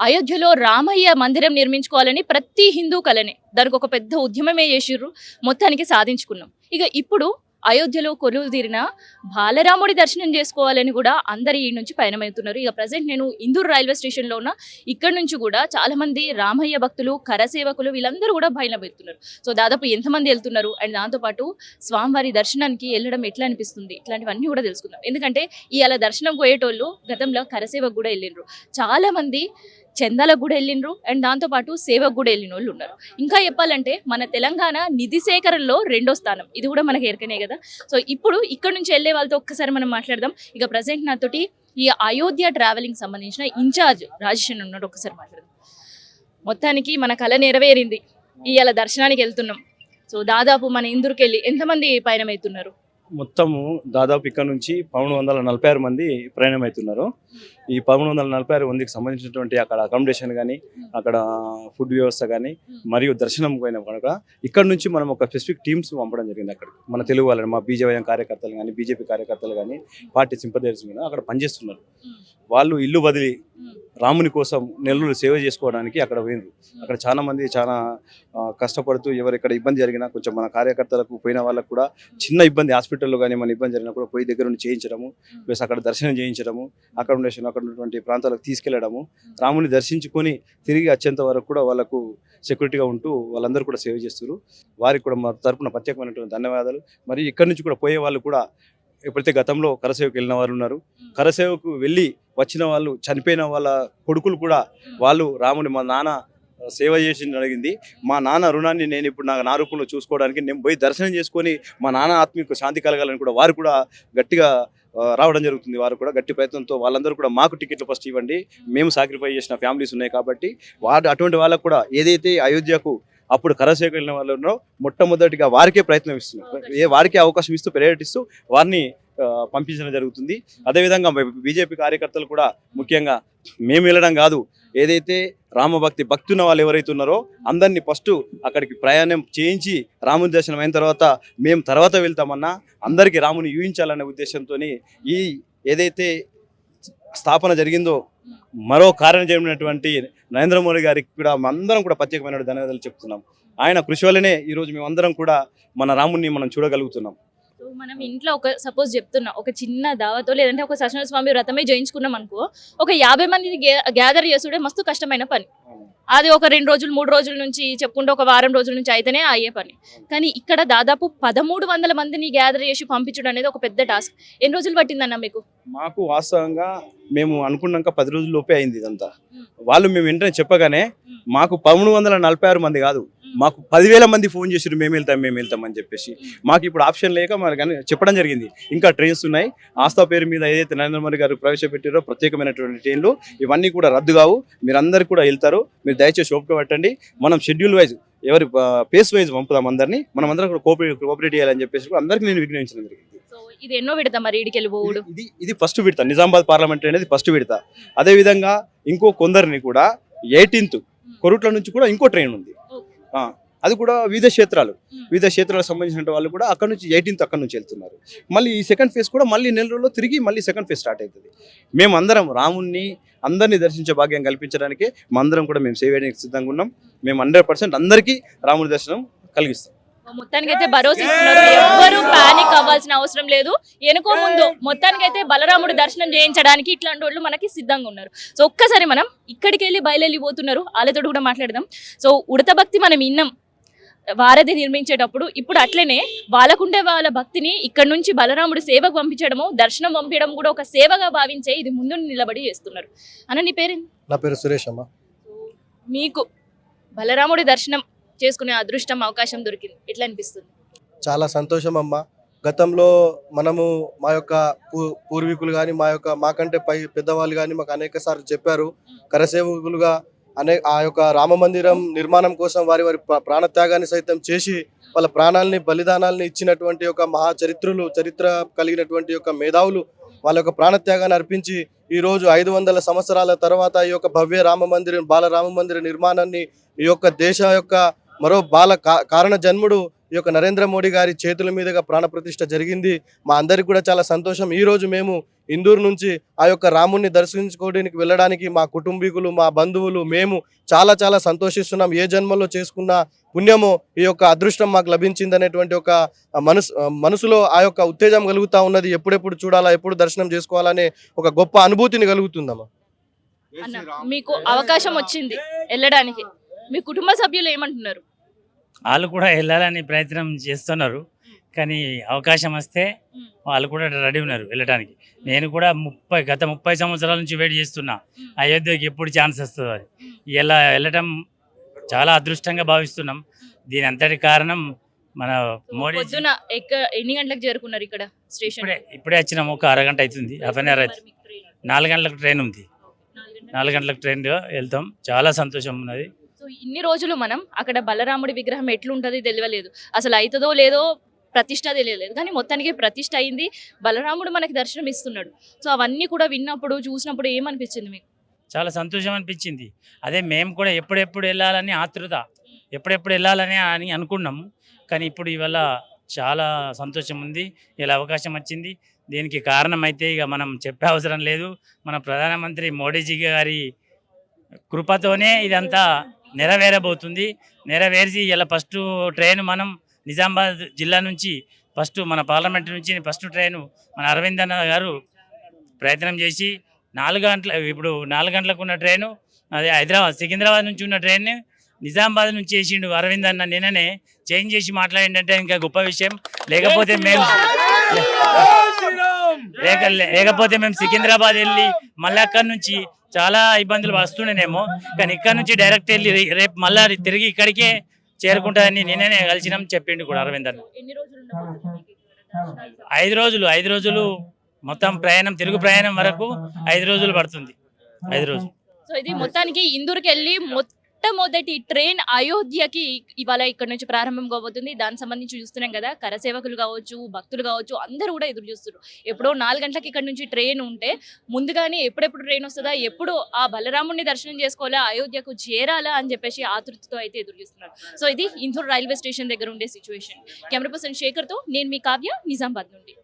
అయోధ్యలో రామయ్య మందిరం నిర్మించుకోవాలని ప్రతి హిందూ కలనే దానికి ఒక పెద్ద ఉద్యమమే చేసిర్రు. మొత్తానికి సాధించుకున్నాం. ఇక ఇప్పుడు అయోధ్యలో కొలువు తీరిన బాలరాముడి దర్శనం చేసుకోవాలని కూడా అందరు ఈ నుంచి పయనమవుతున్నారు. ఇక ప్రజెంట్ నేను ఇందూరు రైల్వే స్టేషన్లో ఉన్న. ఇక్కడ నుంచి కూడా చాలా మంది రామయ్య భక్తులు, కరసేవకులు వీళ్ళందరూ కూడా బయలుపెడుతున్నారు. సో దాదాపు ఎంతమంది వెళ్తున్నారు అండ్ దాంతోపాటు స్వామివారి దర్శనానికి వెళ్ళడం ఎట్లా అనిపిస్తుంది, ఇట్లాంటివన్నీ కూడా తెలుసుకుందాం. ఎందుకంటే ఇవాళ దర్శనం పోయేటోళ్ళు గతంలో కరసేవకు కూడా వెళ్ళిండ్రు, చాలా మంది చందాలకు కూడా వెళ్ళిండ్రు అండ్ దాంతోపాటు సేవకు కూడా వెళ్ళిన వాళ్ళు ఉన్నారు. ఇంకా చెప్పాలంటే మన తెలంగాణ నిధి సేకరణలో 2వ స్థానం, ఇది కూడా మనకి ఎరకనే కదా. సో ఇప్పుడు ఇక్కడ నుంచి వెళ్ళే వాళ్ళతో ఒక్కసారి మనం మాట్లాడదాం. ఇక ప్రజెంట్ నాతోటి ఈ అయోధ్య ట్రావెలింగ్ సంబంధించిన ఇన్ఛార్జ్ రాజేషన్ ఉన్నాడు, ఒక్కసారి మాట్లాడదాం. మొత్తానికి మన కళ నెరవేరింది, ఇవాళ దర్శనానికి వెళ్తున్నాం. సో దాదాపు మన ఇందూరుకి వెళ్ళి ఎంతమంది పయనమవుతున్నారు? మొత్తము దాదాపు ఇక్కడ నుంచి 1146 మంది ప్రయాణం అవుతున్నారు. ఈ 1146 మందికి సంబంధించినటువంటి అక్కడ అకామిడేషన్ కానీ, అక్కడ ఫుడ్ వ్యవస్థ కానీ, మరియు దర్శనం పోయిన కనుక ఇక్కడ నుంచి మనం ఒక స్పెసిఫిక్ టీమ్స్ పంపడం జరిగింది. అక్కడ మన తెలుగు వాళ్ళని, మా బీజేవైఎం కార్యకర్తలు కానీ, బీజేపీ కార్యకర్తలు కానీ, పార్టీ సింపథైజర్స్ కానీ అక్కడ పనిచేస్తున్నారు. వాళ్ళు ఇల్లు వదిలి రాముని కోసం నెల్లూరు సేవ చేసుకోవడానికి అక్కడ పోయినారు. అక్కడ చాలా మంది చాలా కష్టపడుతూ ఎవరు ఇక్కడ ఇబ్బంది జరిగినా కొంచెం మన కార్యకర్తలకు పోయిన వాళ్ళకు కూడా చిన్న ఇబ్బంది హాస్పిటల్లో కానీ మన ఇబ్బంది జరిగినా కూడా పోయి దగ్గర నుండి చేయించడము, ప్లస్ అక్కడ దర్శనం చేయించడము, అకామిడేషన్ అక్కడ ఉన్నటువంటి ప్రాంతాలకు తీసుకెళ్లడము, రాముని దర్శించుకొని తిరిగి వచ్చేంత వరకు కూడా వాళ్ళకు సెక్యూరిటీగా ఉంటూ వాళ్ళందరూ కూడా సేవ చేస్తారు. వారికి కూడా మా తరపున ప్రత్యేకమైనటువంటి ధన్యవాదాలు. మరియు ఇక్కడ నుంచి కూడా పోయే వాళ్ళు కూడా ఎప్పుడైతే గతంలో కరసేవకు వెళ్ళిన వారు ఉన్నారు, కరసేవకు వెళ్ళి వచ్చిన వాళ్ళు చనిపోయిన వాళ్ళ కొడుకులు కూడా వాళ్ళు రాముని మా నాన్న సేవ చేసి అడిగింది, మా నాన్న రుణాన్ని నేను ఇప్పుడు నా రూపంలో చూసుకోవడానికి నేను పోయి దర్శనం చేసుకొని మా నాన్న ఆత్మీయ శాంతి కలగాలని కూడా వారు కూడా గట్టిగా రావడం జరుగుతుంది. వారు కూడా గట్టి ప్రయత్నంతో వాళ్ళందరూ కూడా మాకు టికెట్లు ఫస్ట్ ఇవ్వండి, మేము సాక్రిఫై చేసిన ఫ్యామిలీస్ ఉన్నాయి కాబట్టి అటువంటి వాళ్ళకు కూడా ఏదైతే అయోధ్యకు అప్పుడు కరసేవకు వెళ్ళిన వాళ్ళు ఉన్నారో మొట్టమొదటిగా వారికే ప్రయత్నం ఇస్తున్నారు, వారికే అవకాశం ఇస్తూ పర్యటిస్తూ వారిని పంపించడం జరుగుతుంది. అదేవిధంగా బీజేపీ కార్యకర్తలు కూడా ముఖ్యంగా మేము వెళ్ళడం కాదు, ఏదైతే రామభక్తి భక్తున్న వాళ్ళు ఎవరైతే ఉన్నారో అందరినీ ఫస్ట్ అక్కడికి ప్రయాణం చేయించి రాముని దర్శనం అయిన తర్వాత మేము తర్వాత వెళ్తామన్నా అందరికీ రాముని ఊహించాలనే ఉద్దేశంతో ఈ ఏదైతే స్థాపన జరిగిందో మరో కారణం జరిగినటువంటి నరేంద్ర మోడీ గారికి కూడా అందరం కూడా ప్రత్యేకమైన ధన్యవాదాలు చెప్తున్నాం. ఆయన కృషి వల్లనే ఈరోజు మేమందరం కూడా మన రాముని మనం చూడగలుగుతున్నాం. మనం ఇంట్లో ఒక సపోజ్ చెప్తున్నా ఒక చిన్న దావతో లేదంటే ఒక సత్యనారాయణ స్వామి వ్రతమే జయించుకున్నాం అనుకో, ఒక 50 మందిని గ్యాదర్ చేసుడే మస్తు కష్టమైన పని. అది ఒక 2 రోజులు 3 రోజుల నుంచి చెప్పుకుంటే ఒక వారం రోజుల నుంచి అయితేనే అయ్యే పని. కానీ ఇక్కడ దాదాపు 1300 మందిని గ్యాదర్ చేసి పంపించడం అనేది ఒక పెద్ద టాస్క్. ఎన్ని రోజులు పట్టిందన్న మీకు? మాకు వాస్తవంగా మేము అనుకున్నాక 10 రోజుల లోపే అయింది ఇదంతా. వాళ్ళు మేము వెంటనే చెప్పగానే మాకు 1146 మంది కాదు, మాకు 10,000 మంది ఫోన్ చేసారు మేము వెళ్తాం అని చెప్పేసి. మాకు ఇప్పుడు ఆప్షన్ లేక మరి కానీ చెప్పడం జరిగింది ఇంకా ట్రైన్స్ ఉన్నాయి, ఆస్థా పేరు మీద ఏదైతే నరేంద్ర మోడీ గారు ప్రవేశపెట్టారో ప్రత్యేకమైనటువంటి ట్రైన్లు ఇవన్నీ కూడా రద్దు కావు, మీరందరూ కూడా వెళ్తారు, మీరు దయచేసి ఓపిక పెట్టండి. మనం షెడ్యూల్ వైజ్ ఎవరి పేస్ వైజ్ పంపుదాం అందరినీ, మనం అందరం కూడా కోఆపరేట్ చేయాలని చెప్పేసి అందరికీ నేను విజ్ఞాపించడం జరిగింది. ఇది ఎన్నో విడత మరి ఇడికెళ్ళిపోవడం? ఇది ఫస్ట్ విడత, నిజామాబాద్ పార్లమెంట్ అనేది ఫస్ట్ విడత. అదేవిధంగా ఇంకో కొందరిని కూడా 18th కొరుట్ల నుంచి కూడా ఇంకో ట్రైన్ ఉంది, అది కూడా వివిధ క్షేత్రాలకు సంబంధించిన వాళ్ళు కూడా అక్కడ నుంచి 18th అక్కడ నుంచి వెళ్తున్నారు. మళ్ళీ ఈ సెకండ్ ఫేజ్ కూడా మళ్ళీ నెల రోజుల్లో తిరిగి మళ్ళీ సెకండ్ ఫేజ్ స్టార్ట్ అవుతుంది. మేము అందరం రాముణ్ణి అందరినీ దర్శించే భాగ్యం కల్పించడానికి అందరం కూడా మేము సేవ చేయడానికి సిద్ధంగా ఉన్నాం. మేము 100% అందరికీ రాముడి దర్శనం కలిగిస్తాం. మొత్తానికి అయితే భరోసా ఇస్తున్నారు, ఎవ్వరూ పానిక్ అవ్వాల్సిన అవసరం లేదు. ఎనుకో ముందు మొత్తానికి అయితే బలరాముడి దర్శనం చేయించడానికి ఇట్లాంటి వాళ్ళు మనకి సిద్ధంగా ఉన్నారు. సో ఒక్కసారి మనం ఇక్కడికి వెళ్ళి బయలుదేరిపోతున్నారు, వాళ్ళతో కూడా మాట్లాడదాం. సో ఉడత భక్తి మనం విన్నాం వారధి నిర్మించేటప్పుడు, ఇప్పుడు అట్లనే వాళ్ళకుండే వాళ్ళ భక్తిని ఇక్కడ నుంచి బలరాముడి సేవకు పంపించడము, దర్శనం పంపించడం కూడా ఒక సేవగా భావించే ఇది ముందు నిలబడి చేస్తున్నారు. అన్న నీ పేరు? నా పేరు సురేష్ అమ్మ. మీకు బలరాముడి దర్శనం చేసుకునే అదృష్టం అవకాశం దొరికింది, ఎట్లా అనిపిస్తుంది? చాలా సంతోషం అమ్మ. గతంలో మనము మా యొక్క పూర్వీకులు కానీ మాకంటే పెద్దవాళ్ళు కానీ మాకు అనేక సార్లు చెప్పారు, కరసేవకులుగా ఆ యొక్క రామ మందిరం నిర్మాణం కోసం వారి ప్రాణత్యాగాన్ని సైతం చేసి వాళ్ళ ప్రాణాలని బలిదానాలని ఇచ్చినటువంటి ఒక చరిత్ర కలిగినటువంటి యొక్క మేధావులు వాళ్ళ యొక్క ప్రాణత్యాగాన్ని అర్పించి ఈరోజు 500 సంవత్సరాల తర్వాత ఈ యొక్క భవ్య బాల రామ మందిర నిర్మాణాన్ని ఈ యొక్క దేశ యొక్క మరో కారణ జన్ముడు ఈ యొక్క నరేంద్ర మోడీ గారి చేతుల మీదుగా ప్రాణప్రతిష్ఠ జరిగింది. మా అందరికి కూడా చాలా సంతోషం. ఈ రోజు మేము ఇందూరు నుంచి ఆ యొక్క రాముణ్ణి దర్శించుకోవడానికి వెళ్ళడానికి మా కుటుంబీకులు, మా బంధువులు, మేము చాలా చాలా సంతోషిస్తున్నాం. ఏ జన్మలో చేసుకున్న పుణ్యమో ఈ యొక్క అదృష్టం మాకు లభించింది అనేటువంటి ఒక మనసులో ఆ యొక్క ఉత్తేజం కలుగుతా ఉన్నది. ఎప్పుడెప్పుడు చూడాలా, ఎప్పుడు దర్శనం చేసుకోవాలనే ఒక గొప్ప అనుభూతిని కలుగుతుందమ్మా. అన్న మీకు అవకాశం వచ్చింది వెళ్ళడానికి, మీ కుటుంబ సభ్యులు ఏమంటున్నారు? వాళ్ళు కూడా వెళ్ళాలని ప్రయత్నం చేస్తున్నారు, కానీ అవకాశం వస్తే వాళ్ళు కూడా రెడీ ఉన్నారు వెళ్ళడానికి. నేను కూడా గత 30 సంవత్సరాల నుంచి వెయిట్ చేస్తున్నా అయోధ్యకి ఎప్పుడు ఛాన్స్ వస్తుందో అని. ఇలా వెళ్ళటం చాలా అదృష్టంగా భావిస్తున్నాం. దీని అంతటి కారణం మన మోడీ. పొద్దున ఎన్ని గంటలకు చేరుకున్నారు ఇక్కడ స్టేషన్? ఇప్పుడే వచ్చినాం, ఒక అరగంట అవుతుంది, హాఫ్ అన్ అవర్ అవుతుంది. 4 గంటలకు ట్రైన్ ఉంది, 4 గంటలకు ట్రైన్లో వెళ్తాం. చాలా సంతోషం ఉన్నది. సో ఇన్ని రోజులు మనం అక్కడ బలరాముడి విగ్రహం ఎట్లుంటది తెలియలేదు, అసలు అవుతుందో లేదో ప్రతిష్ట తెలియలేదు, కానీ మొత్తానికి ప్రతిష్ట అయింది, బలరాముడు మనకి దర్శనం ఇస్తున్నాడు. సో అవన్నీ కూడా విన్నప్పుడు చూసినప్పుడు ఏమనిపించింది మీకు? చాలా సంతోషం అనిపించింది. అదే మేము కూడా ఎప్పుడెప్పుడు వెళ్ళాలని ఆతృత, ఎప్పుడెప్పుడు వెళ్ళాలని అని అనుకున్నాము. కానీ ఇప్పుడు ఇవాళ చాలా సంతోషం ఉంది, ఇలా అవకాశం వచ్చింది. దీనికి కారణం అయితే ఇక మనం చెప్పే అవసరం లేదు, మన ప్రధానమంత్రి మోడీజీ గారి కృపతోనే ఇదంతా నెరవేరబోతుంది. నెరవేర్చి ఇలా ఫస్ట్ ట్రైన్ మనం నిజామాబాద్ జిల్లా నుంచి ఫస్ట్ మన పార్లమెంట్ నుంచి ఫస్ట్ ట్రైను మన అరవింద్ అన్న గారు ప్రయత్నం చేసి 4 గంటల, ఇప్పుడు 4 గంటలకు ఉన్న ట్రైను అదే సికింద్రాబాద్ నుంచి ఉన్న ట్రైన్ నిజామాబాద్ నుంచి వేసిండు అరవింద్ అన్న. నిన్ననే చేంజ్ చేసి మాట్లాడిందంటే ఇంకా గొప్ప విషయం. లేకపోతే మేము సికింద్రాబాద్ వెళ్ళి మళ్ళీ అక్కడి నుంచి చాలా ఇబ్బందులు వస్తుండేనేమో, కానీ ఇక్కడ నుంచి డైరెక్ట్ వెళ్ళి రేపు మళ్ళీ తిరిగి ఇక్కడికే చేరుకుంటుందని నిన్ననే కలిసినాం చెప్పిండు కూడా అరవింద్ అన్న. 5 రోజులు మొత్తం ప్రయాణం, తిరుగు ప్రయాణం వరకు 5 రోజులు పడుతుంది. 5 రోజులు. సో ఇది మొత్తానికి ఇందూరుకి వెళ్ళి మొట్టమొదటి ట్రైన్ అయోధ్యకి ఇవాళ ఇక్కడ నుంచి ప్రారంభం కాబోతుంది. దానికి సంబంధించి చూస్తున్నాం కదా, కరసేవకులు కావచ్చు, భక్తులు కావచ్చు, అందరూ కూడా ఎదురు చూస్తున్నారు. ఎప్పుడో 4 గంటలకు ఇక్కడ నుంచి ట్రైన్ ఉంటే ముందుగానే ఎప్పుడెప్పుడు ట్రైన్ వస్తుందా, ఎప్పుడు ఆ బలరాముడిని దర్శనం చేసుకోవాలా, అయోధ్యకు చేరాలా అని చెప్పేసి ఆతృతతో అయితే ఎదురు చూస్తున్నారు. సో ఇది ఇందూరు రైల్వే స్టేషన్ దగ్గర ఉండే సిచ్యువేషన్. కెమెరా పర్సన్ శేఖర్తో నేను మీ కావ్య, నిజామాబాద్ నుండి.